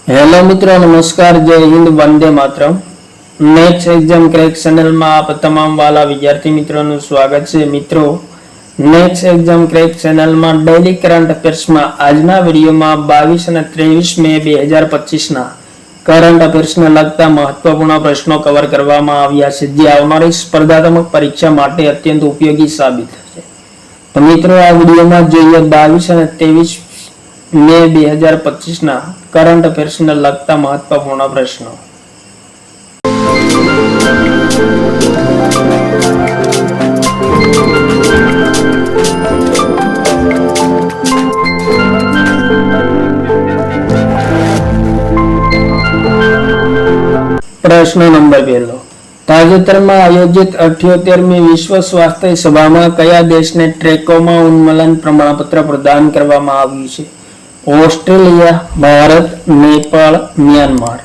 Hello मित्रों, नमस्कार, जय Hind, Vande Mataram. Next exam crack channel में आप तमाम वाला विद्यार्थी मित्रों નું સ્વાગત છે। મિત્રો, નેક્સ્ટ એક્ઝામ ક્રેક ચેનલ માં ડેઈલી કરંટ અફેર્સ માં આજના વિડિયોમાં 22 અને 23 મે 2025 ના કરંટ અફેર્સ ને લગતા મહત્વપૂર્ણ પ્રશ્નો કવર કરવામાં આવ્યા છે, જે આવનારી સ્પર્ધાત્મક પરીક્ષા માટે અત્યંત ઉપયોગી સાબિત થશે। તો મિત્રો, આ વિડિયોમાં જોઈએ 22 અને 23 મે 2025 ના કરંટ અફેર્સ ને લગતા મહત્વપૂર્ણ પ્રશ્નો। प्रश्न नंबर 1, ताजेतરમાં आयोजित 78મી विश्व स्वास्थ्य सभा में कया देश ने ट्रेकोमा उन्मूलन प्रमाणपत्र प्रदान કરવામાં આવ્યું છે? Australia, Bharat, Nepal, Myanmar.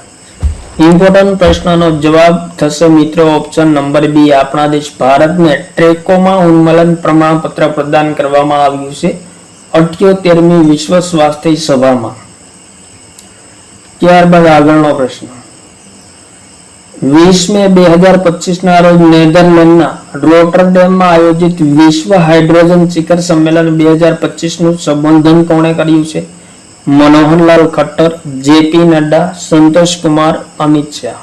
Important प्रश्नનો जवाब થશે મિત્રો ઓપ્શન નંબર બી, આપણા દેશ ભારત ને ટ્રેકોમા ઉન્મૂલન પ્રમાણપત્ર પ્રદાન કરવામાં આવ્યું છે 78મી વિશ્વ સ્વાસ્થ્ય સભામાં। ત્યારબાદ આગળનો પ્રશ્ન, 20 મે 2025 ના રોજ નેધરલેન્ડના રોટરડેમમાં આયોજિત વિશ્વ હાઇડ્રોજન શિખર સંમેલન 2025 નું સંબોધન કોણે કર્યું છે? मनोहरलाल खट्टर, जेपी नड्डा, संतोष कुमार, अमित शाह।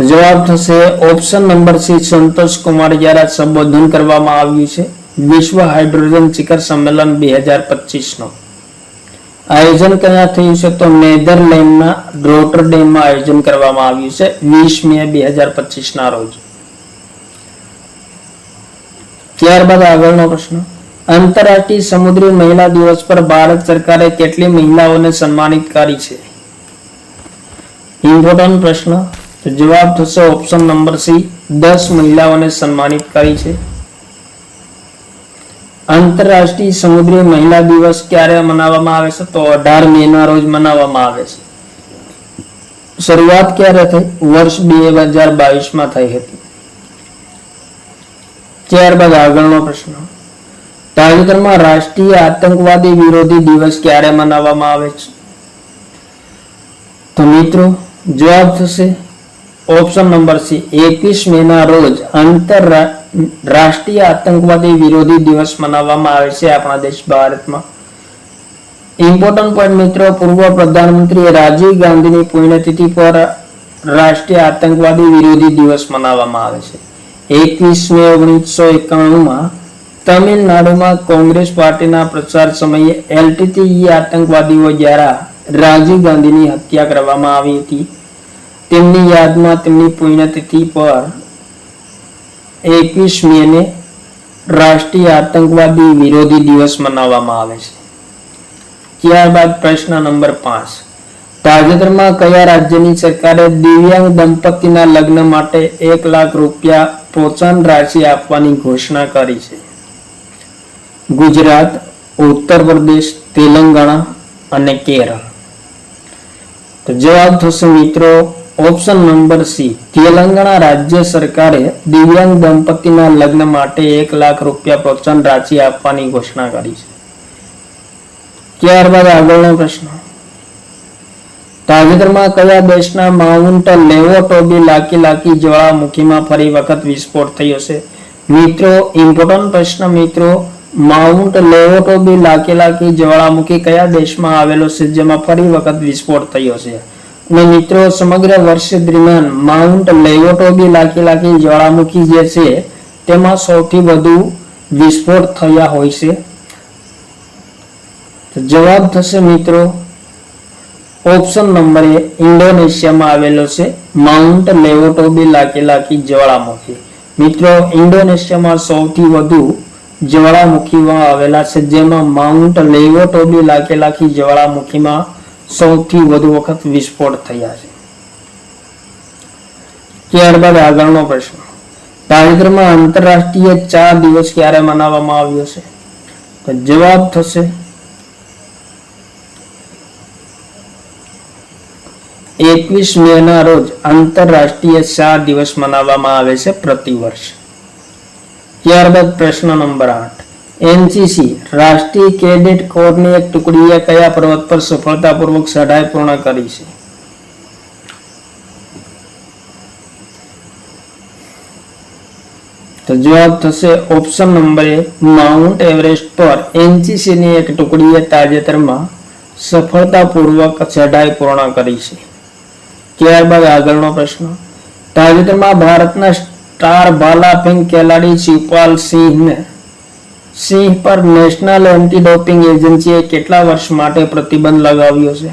जवाब થશે option number C, Santosh Kumar દ્વારા સંબોધન કરવામાં આવ્યું છે વિશ્વ હાઇડ્રોજન શિખર સંમેલન 2025 નો। આયોજન ક્યાં થયું છે? તો નેધરલેન્ડના રોટરડેમમાં આયોજન કરવામાં આવ્યું છે 20 મે 2025 ના રોજ। ત્યારબાદ આગળનો પ્રશ્ન, अंतरराष्ट्रीय समुद्री महिला दिवस पर भारत सरकारे કેટલી મહિલાઓને સન્માનિત કરી છે? ઇમ્પોર્ટન્ટ પ્રશ્ન। તો જવાબ થશે ઓપ્શન નંબર સી, 10 મહિલાઓને સન્માનિત કરી છે। આંતરરાષ્ટ્રીય સમુદ્રી મહિલા દિવસ ક્યારે મનાવવામાં આવે છે? તો 18 મે ના રોજ મનાવવામાં આવે છે। શરૂઆત ક્યારે થઈ? વર્ષ 2022 માં થઈ હતી। ત્યારબાદ આગળનો પ્રશ્ન, તાજેતરમાં રાષ્ટ્રીય આતંકવાદી વિરોધી દિવસ ક્યારે મનાવવામાં આવે છે? તો મિત્રો જવાબ થશે ઓપ્શન નંબર સી, 21 મે ના રોજ આંતરરાષ્ટ્રીય આતંકવાદી વિરોધી દિવસ મનાવવામાં આવે છે આપણા દેશ ભારતમાં। ઇમ્પોર્ટન્ટ પોઈન્ટ મિત્રો, પૂર્વ પ્રધાનમંત્રી રાજીવ ગાંધીની પુણ્યતિથિ પર રાષ્ટ્રીય આતંકવાદી વિરોધી દિવસ મનાવવામાં આવે છે। 21 મે 1991 માં તમિલનાડુમાં કોંગ્રેસ પાર્ટીના પ્રચાર સમયે એલટીટીઈ આતંકવાદીઓ દ્વારા રાજીવ ગાંધીની હત્યા કરવામાં આવી હતી। તેમની યાદમાં તેમની પુણ્યતિથિ પર 21 મેને રાષ્ટ્રીય આતંકવાદી વિરોધી દિવસ મનાવવામાં આવે છે। ત્યારબાદ પ્રશ્ન નંબર 5, તાજેતરમાં કયા રાજ્યની સરકારે દિવ્યાંગ દંપતીના લગ્ન માટે 1 લાખ રૂપિયા પ્રોત્સાહન રાશિ આપવાની ઘોષણા કરી છે? गुजरात, उत्तर प्रदेश, तेलंगाना અને કેરળ। તો જવાબ થશે મિત્રો ઓપ્શન નંબર સી, તેલંગાણા રાજ્ય સરકારે દિવ્યાંગ દંપતીના લગ્ન માટે 1 લાખ રૂપિયા પ્રોત્સાહન રાશિ આપવાની ઘોષણા કરી છે। ત્યારબાદ આગળનો પ્રશ્ન, તાજેતરમાં કયા દેશના માઉન્ટ લેવોટોબી લાકી જ્વાળામુખીમાં ફરી વખત વિસ્ફોટ થયો છે? મિત્રો ઇમ્પોર્ટન્ટ પ્રશ્ન મિત્રો, માઉન્ટ લેવોટોબી લાકી જ્વાળામુખી કયા દેશમાં આવેલો છે જેમાં ફરી વખત વિસ્ફોટ થયો છે? અને મિત્રો સમગ્ર વર્ષ દરમિયાન માઉન્ટ લેવોટોબી લાકી જ્વાળામુખી જે છે તેમાં સૌથી વધુ વિસ્ફોટ થયા હોય છે। તો જવાબ થશે મિત્રો ઓપ્શન નંબર એ, ઇન્ડોનેશિયામાં આવેલો છે માઉન્ટ લેવોટોબી લાકી જ્વાળામુખી। મિત્રો ઇન્ડોનેશિયામાં સૌથી વધુ જ્વાળામુખીઓ આવેલા છે, જેમાં માઉન્ટ લેવોટોબી લાકી જ્વાળામુખીમાં સૌથી વધુ વખત વિસ્ફોટ થયા છે। ત્યારબાદ આગળનો પ્રશ્ન, તાજેતરમાં આંતરરાષ્ટ્રીય ચા દિવસ ક્યારે મનાવવામાં આવ્યો છે? તો જવાબ થશે 21 મે ના રોજ આંતરરાષ્ટ્રીય ચા દિવસ મનાવવામાં આવે છે પ્રતિ વર્ષ। ત્યારબાદ પ્રશ્ન નંબર 8, એનસીસી રાષ્ટ્રીય કેડેટ કોરની એક ટુકડીએ કયા પર્વત પર સફળતાપૂર્વક ચઢાઈ પૂર્ણ કરી છે? તો જવાબ થશે ઓપ્શન નંબર એ, માઉન્ટ એવરેસ્ટ પર એનસીસી ની એક ટુકડીએ તાજેતરમાં સફળતાપૂર્વક ચઢાઈ પૂર્ણ કરી છે. ત્યારબાદ આગળનો પ્રશ્ન, તાજેતરમાં ભારતના સ્ટાર ભાલા ફેંક ખેલાડી શિવપાલ સિંહ પર નેશનલ એન્ટી ડોપિંગ એજન્સીએ કેટલા વર્ષ માટે પ્રતિબંધ લગાવ્યો છે?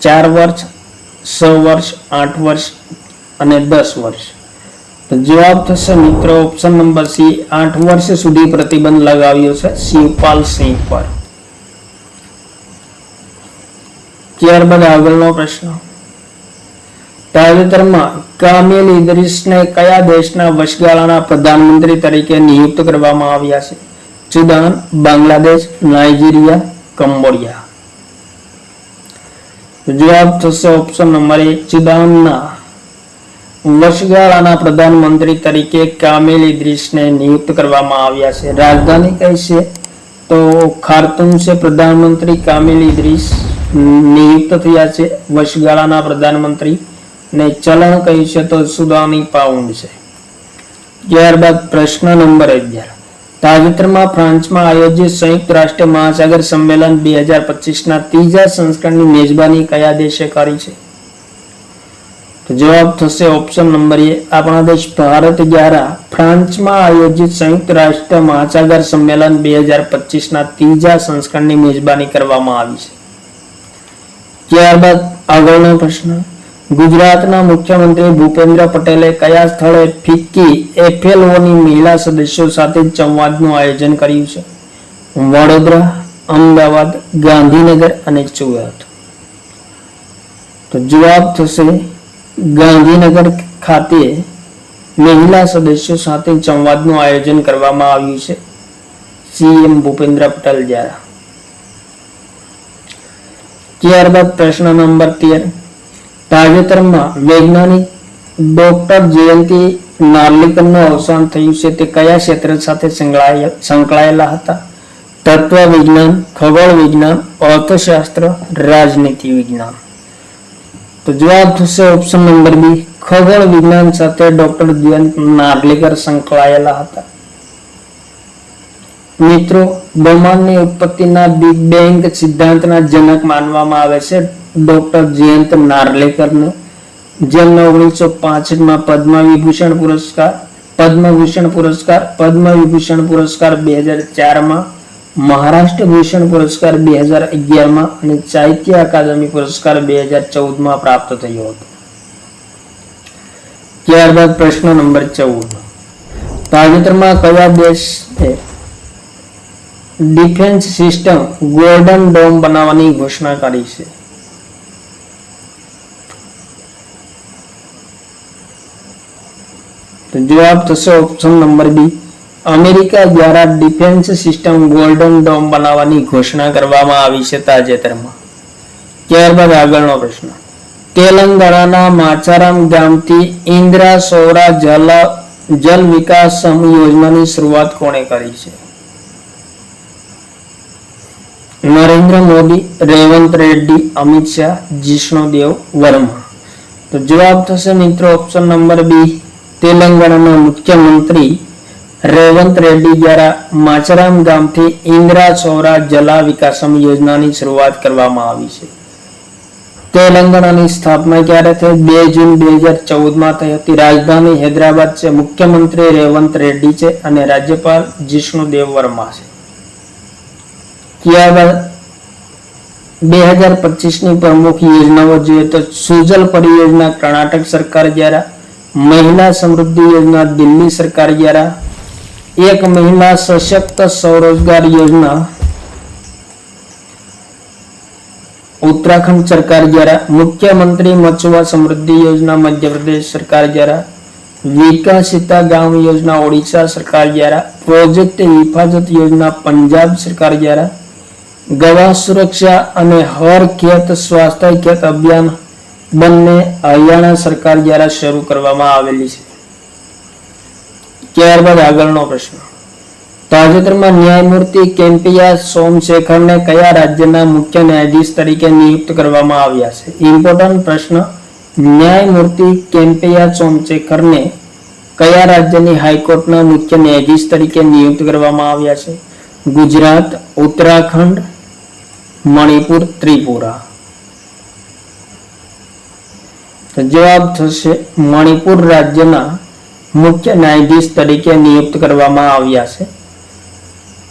4 વર્ષ, 6 વર્ષ, 8 વર્ષ અને 10 વર્ષ. તો જવાબ થશે મિત્રો ઓપ્શન નંબર સી, 8 વર્ષ સુધી પ્રતિબંધ લગાવ્યો છે શિવપાલ સિંહ પર. ત્યારબાદ આગળનો પ્રશ્ન, તાજેતરમાં કામિલ ઇદ્રીસને કયા દેશના વચગાળાના પ્રધાનમંત્રી તરીકે નિયુક્ત કરવામાં આવ્યા છે? Sudan, Bangladesh, Nigeria, Cambodia. જવાબ થશે ઓપ્શન નંબર એ, સુદાનના વચગાળાના પ્રધાનમંત્રી તરીકે કામિલ ઇદ્રીસને નિયુક્ત કરવામાં આવ્યા છે. રાજધાની કઈ છે? તો ખાર્તુમ છે પ્રધાનમંત્રી કામિલ ઇદ્રીસ નિયુક્ત થયા છે વચગાળાના પ્રધાનમંત્રી, ને ચલણ કયું છે? તો સુદાની પાઉન્ડ છે. ત્યારબાદ પ્રશ્ન નંબર 11, તાજેતરમાં ફ્રાન્સમાં આયોજિત સંયુક્ત રાષ્ટ્ર મહાસાગર સંમેલન 2025ના ત્રીજા સંસ્કરણની મેજબાની કયા દેશે કરી છે? તો જવાબ થશે ઓપ્શન નંબર એ, આપણા દેશ ભારત દ્વારા ફ્રાન્સમાં આયોજિત સંયુક્ત રાષ્ટ્ર મહાસાગર સંમેલન 2025ના ત્રીજા સંસ્કરણની મેજબાની કરવામાં આવી છે. ત્યારબાદ આગળનો પ્રશ્ન, ગુજરાતના મુખ્યમંત્રી ભૂપેન્દ્ર પટેલે કયા સ્થળે ફિક્કી એફએલઓની મહિલા સદસ્યો સાથે સંવાદનું આયોજન કર્યું છે? વડોદરા, અમદાવાદ, ગાંધીનગર અને સુરત. તો જવાબ થશે ગાંધીનગર ખાતે મહિલા સદસ્યો સાથે સંવાદનું આયોજન કરવામાં આવ્યું છે સીએમ ભૂપેન્દ્ર પટેલ દ્વારા. ત્યારબાદ પ્રશ્ન નંબર 13, તાજેતરમાં વૈજ્ઞાનિક ડોક્ટર જયંતિ નાર્લિકરનું અવસાન થયું છે તે કયા ક્ષેત્ર સાથે સંકળાયેલા હતા? તત્વ વિજ્ઞાન, ખગોળ વિજ્ઞાન, અર્થશાસ્ત્ર, રાજનીતિ વિજ્ઞાન. તો જવાબ થશે ઓપ્શન નંબર બી, ખગોળ વિજ્ઞાન સાથે ડોક્ટર જયંત નાર્લિકર સંકળાયેલા હતા. મિત્રો, બ્રહ્માંડની ઉત્પત્તિના બિગ બેંગ સિદ્ધાંતના જનક માનવામાં આવે છે ડોક્ટર જયંત નાર્લિકરને, જેમને 1965માં પદ્મવિભૂષણ પુરસ્કાર, પદ્મભૂષણ પુરસ્કાર, પદ્મવિભૂષણ પુરસ્કાર 2004માં, મહારાષ્ટ્ર ભૂષણ પુરસ્કાર 2011માં અને સાહિત્ય અકાદમી પુરસ્કાર 2014માં પ્રાપ્ત થયો હતો. ત્યારબાદ પ્રશ્ન નંબર 14, તાજેતરમાં કયા દેશે ડિફેન્સ સિસ્ટમ ગોલ્ડન ડોમ બનાવવાની ઘોષણા કરી છે? તો જવાબ થશે ઓપ્શન નંબર બી, અમેરિકા દ્વારા ડિફેન્સ સિસ્ટમ ગોલ્ડન ડોમ બનાવવાની ઘોષણા કરવામાં આવી છે તાજેતરમાં. ત્યારબાદ આગળનો પ્રશ્ન, તેલંગાણાના માચારામ ગામથી ઇન્દ્રા સૌરા જલ વિકાસ યોજનાની શરૂઆત કોણે કરી છે? નરેન્દ્ર મોદી, રેવંત રેડ્ડી, અમિત શાહ, જિષ્ણુદેવ વર્મા. તો જવાબ થશે મિત્રો ઓપ્શન નંબર બી, તેલંગાણાના મુખ્યમંત્રી રેવંત રેડ્ડી દ્વારા માચરામ ગામથી ઇન્દ્રા સૌરા જલા વિકાસમ યોજનાની શરૂઆત કરવામાં આવી છે. તેલંગાણાની સ્થાપના ક્યારે થઈ? 2 જૂન 2014માં થઈ હતી. રાજધાની હૈદરાબાદ છે. મુખ્યમંત્રી રેવંત રેડ્ડી છે અને રાજ્યપાલ જિષ્ણુદેવ વર્મા છે. ત્યારબાદ 2025ની પ્રમુખ યોજનાઓ જોઈએ તો સુજલ પરિયોજના કર્ણાટક સરકાર દ્વારા, મહિલા સમૃદ્ધિ યોજના દિલ્હી સરકાર દ્વારા, એક મહિલા સશક્ત સ્વરોજગાર યોજના उत्तराखंड सरकार द्वारा, मुख्यमंत्री मत्स्य समृद्धि योजना मध्य प्रदेश सरकार द्वारा, विकासिता गांव योजना ओडिशा सरकार द्वारा, प्रोजेक्ट हिफाजत योजना पंजाब सरकार द्वारा, गवा सुरक्षा અને હર ખેત સ્વાસ્થ્ય ખેત અભિયાન બંને હરિયાણા સરકાર દ્વારા શરૂ કરવામાં આવેલી છે. ત્યારબાદ આગળનો પ્રશ્ન, તાજેતરમાં ન્યાયમૂર્તિ કેમ્પિયા સોમશેખરને કયા રાજ્યના મુખ્ય ન્યાયાધીશ તરીકે નિયુક્ત કરવામાં આવ્યા છે? ઇમ્પોર્ટન્ટ પ્રશ્ન. ન્યાયમૂર્તિ કેમ્પિયા સોમશેખરને કયા રાજ્યની હાઈકોર્ટના મુખ્ય ન્યાયાધીશ તરીકે નિયુક્ત કરવામાં આવ્યા છે? ગુજરાત, ઉત્તરાખંડ, મણિપુર, ત્રિપુરા. તો જવાબ થશે મણિપુર રાજ્યના મુખ્ય ન્યાયાધીશ તરીકે નિયુક્ત કરવામાં આવ્યા છે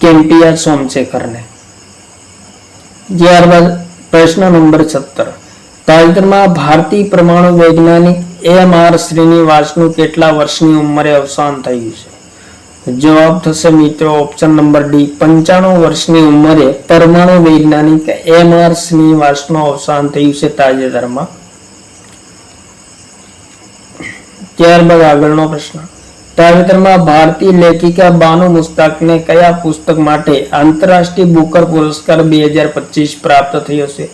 કેમ્પિયા સોમશેખરને. ત્યારબાદ પ્રશ્ન નંબર 17. તાજેતરમાં ભારતીય પરમાણુ વૈજ્ઞાનિક એમ.આર. શ્રીનિવાસનું કેટલા વર્ષની ઉંમરે અવસાન થયું છે? જવાબ થશે મિત્રો ઓપ્શન નંબર ડી, 95 વર્ષની ઉંમરે પરમાણુ વૈજ્ઞાનિક એમ.આર. શ્રીનિવાસનું અવસાન થયું છે તાજેતરમાં. ત્યારબાદ આગળનો પ્રશ્ન. તાજેતરમાં ભારતીય લેખિકા બાનુ મુસ્તાકને કયા પુસ્તક માટે આંતરરાષ્ટ્રીય બુકર પુરસ્કાર 2025 પ્રાપ્ત થયો છે?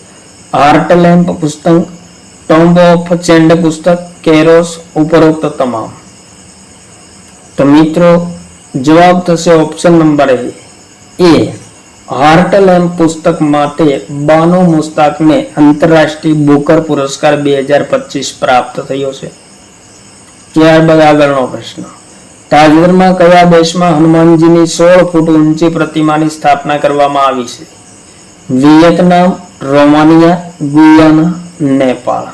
હાર્ટ લેમ્પ પુસ્તક, ટોમ્બ ઓફ ચેન્ડ પુસ્તક, કેરોસ, ઉપરોક્ત તમામ. તો મિત્રો જવાબ થશે ઓપ્શન નંબર એ, હાર્ટ લેમ્પ પુસ્તક માટે બાનુ મુસ્તાકને આંતરરાષ્ટ્રીય બુકર પુરસ્કાર 2025 પ્રાપ્ત થયો છે. ત્યારબાદ આગળનો પ્રશ્ન. તાજેતરમાં કયા દેશમાં હનુમાનજીની 16 ફૂટ ઊંચી પ્રતિમાની સ્થાપના કરવામાં આવી છે? Vietnam, Romania, Guyana, Nepal.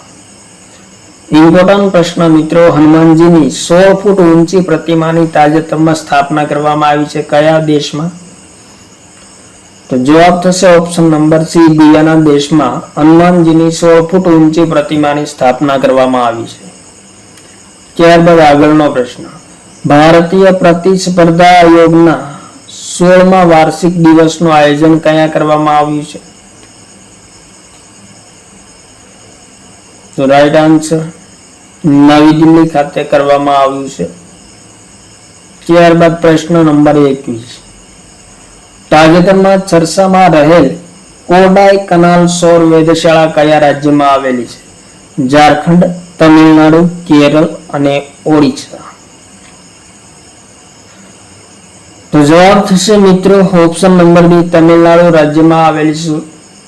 Important પ્રશ્ન મિત્રો. હનુમાનજીની 16 ફૂટ ઊંચી પ્રતિમાની તાજેતરમાં સ્થાપના કરવામાં આવી છે કયા દેશમાં? તો જવાબ થશે ઓપ્શન નંબર સી, ગુયાના દેશમાં હનુમાનજીની 16 ફૂટ ઊંચી પ્રતિમાની સ્થાપના કરવામાં આવી છે. ત્યારબાદ આગળનો પ્રશ્ન. ભારતીય પ્રતિસ્પર્ધા આયોગના 16મા વાર્ષિક દિવસનું આયોજન ક્યાં કરવામાં આવ્યું છે? તો રાઈટ આન્સર નવી દિલ્હી ખાતે કરવામાં આવ્યું છે. ત્યારબાદ પ્રશ્ન નંબર 21. તાજેતરમાં ચર્ચામાં રહેલ કોડાઈ કનાલ સૌર વેધશાળા કયા રાજ્યમાં આવેલી છે? ઝારખંડ, તમિલનાડુ, કેરળ અને ઓડિશા. તો જવાબ થશે મિત્રો ઓપ્શન નંબર બી, તમિલનાડુ રાજ્યમાં આવેલી છે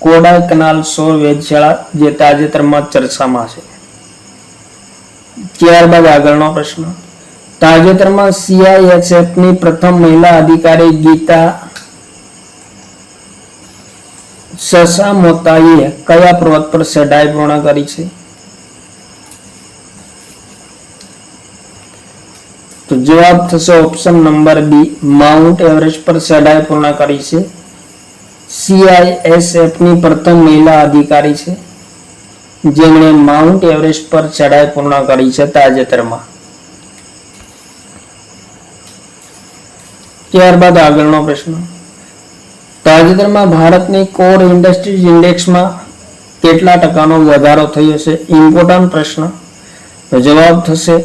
કોડાઈ કનાલ સૌર વેધશાળા, જે તાજેતરમાં ચર્ચામાં છે. ત્યારબાદ આગળનો પ્રશ્ન. તાજેતરમાં CISFની પ્રથમ મહિલા અધિકારી ગીતા સસામોતાએ કયા પર્વત પર ચઢાઈ પૂર્ણ કરી છે? તો જવાબ થશે option number B, Mount Everest પર ચઢાઈ પૂર્ણ કરી છે. CISFની પ્રથમ મહિલા અધિકારી છે જેમણે માઉન્ટ એવરેસ્ટ પર ચઢાઈ પૂર્ણ કરી છે તાજેતરમાં. ત્યારબાદ આગળનો પ્રશ્ન. તાજેતરમાં ભારતની કોર ઇન્ડસ્ટ્રીઝ ઇન્ડેક્સમાં કેટલા ટકાનો વધારો થયો છે? ઇમ્પોર્ટન્ટ પ્રશ્ન. તો જવાબ થશે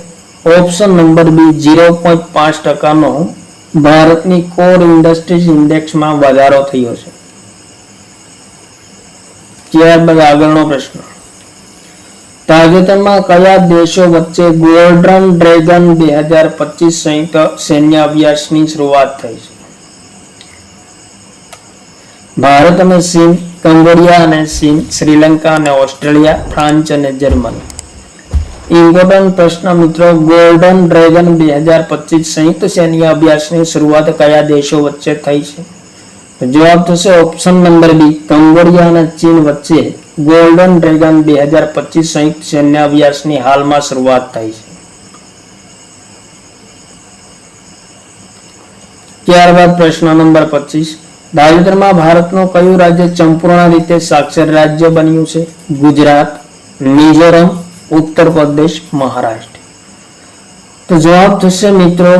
ઓપ્શન નંબર બી, 0.5% ભારતની કોર ઇન્ડસ્ટ્રીઝ ઇન્ડેક્સમાં વધારો થયો છે. ત્યારબાદ આગળનો પ્રશ્ન. તાજેતરમાં કયા દેશો વચ્ચે ગોલ્ડન ડ્રેગન 2025 સંયુક્ત સૈન્ય અભ્યાસની શરૂઆત થઈ છે? ભારત અને ચીન, કંબોડિયા અને ચીન, શ્રીલંકા અને ઓસ્ટ્રેલિયા, ફ્રાન્સ અને જર્મની. ઇમ્પોર્ટન્ટ પ્રશ્ન મિત્રો. ગોલ્ડન ડ્રેગન 2025 સંયુક્ત સૈન્ય અભ્યાસની શરૂઆત કયા દેશો વચ્ચે થઈ છે? જવાબ થશે ઓપ્શન નંબર બી, કંબોડિયા અને ચીન વચ્ચે ગોલ્ડન ડ્રેગન 2025 સંયુક્ત સૈન્ય અભ્યાસની હાલમાં શરૂઆત થઈ છે. ત્યારબાદ પ્રશ્ન નંબર 25. તાજેતરમાં ભારતનું કયું રાજ્ય સંપૂર્ણ રીતે સાક્ષર રાજ્ય બન્યું છે? ગુજરાત, મિઝોરમ, ઉત્તર પ્રદેશ, મહારાષ્ટ્ર. તો જવાબ થશે મિત્રો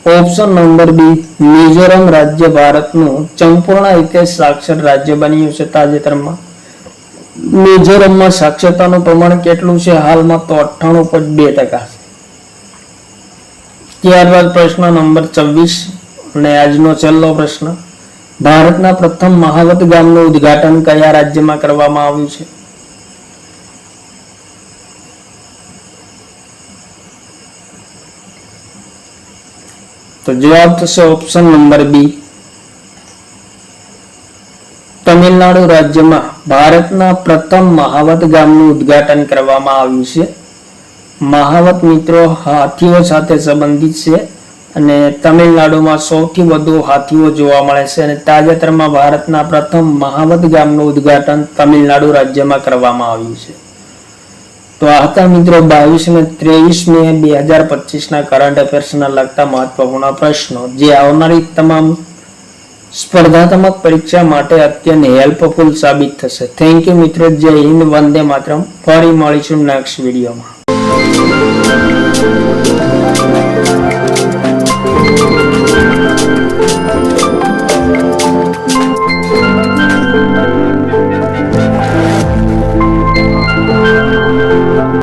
ઓપ્શન નંબર બી, મિઝોરમ રાજ્ય ભારતનું સંપૂર્ણ રીતે સાક્ષર રાજ્ય બન્યું છે તાજેતરમાં. મિઝોરમમાં સાક્ષરતાનું પ્રમાણ કેટલું છે હાલમાં? તો 98.2% છે. ત્યારબાદ પ્રશ્ન નંબર 26 અને આજનો છેલ્લો પ્રશ્ન. ભારતના પ્રથમ મહાવત ગામનું ઉદ્ઘાટન કયા રાજ્યમાં કરવામાં આવ્યું છે? તો જવાબ થશે ઓપ્શન નંબર બી, તમિલનાડુ રાજ્યમાં ભારતના પ્રથમ મહાવત ગામનું ઉદ્ઘાટન કરવામાં આવ્યું છે. મહાવત મિત્રો હાથીઓ સાથે સંબંધિત છે અને તમિલનાડુમાં સૌથી વધુ હાથીઓ જોવા મળે છે અને તાજેતરમાં ભારતના પ્રથમ મહાવત ગામનું ઉદ્ઘાટન તમિલનાડુ રાજ્યમાં કરવામાં આવ્યું છે. તો આ હતા મિત્રો 22 અને 23 મે 2025 કરંટ અફેર્સના લગતા મહત્વપૂર્ણ પ્રશ્નો, જે આવનારી તમામ સ્પર્ધાત્મક પરીક્ષા માટે અત્યંત હેલ્પફુલ સાબિત થશે. થેન્ક યુ મિત્રો. જય હિન્દ, વંદે માતરમ. ફરી મળીશું નેક્સ્ટ વિડીયોમાં.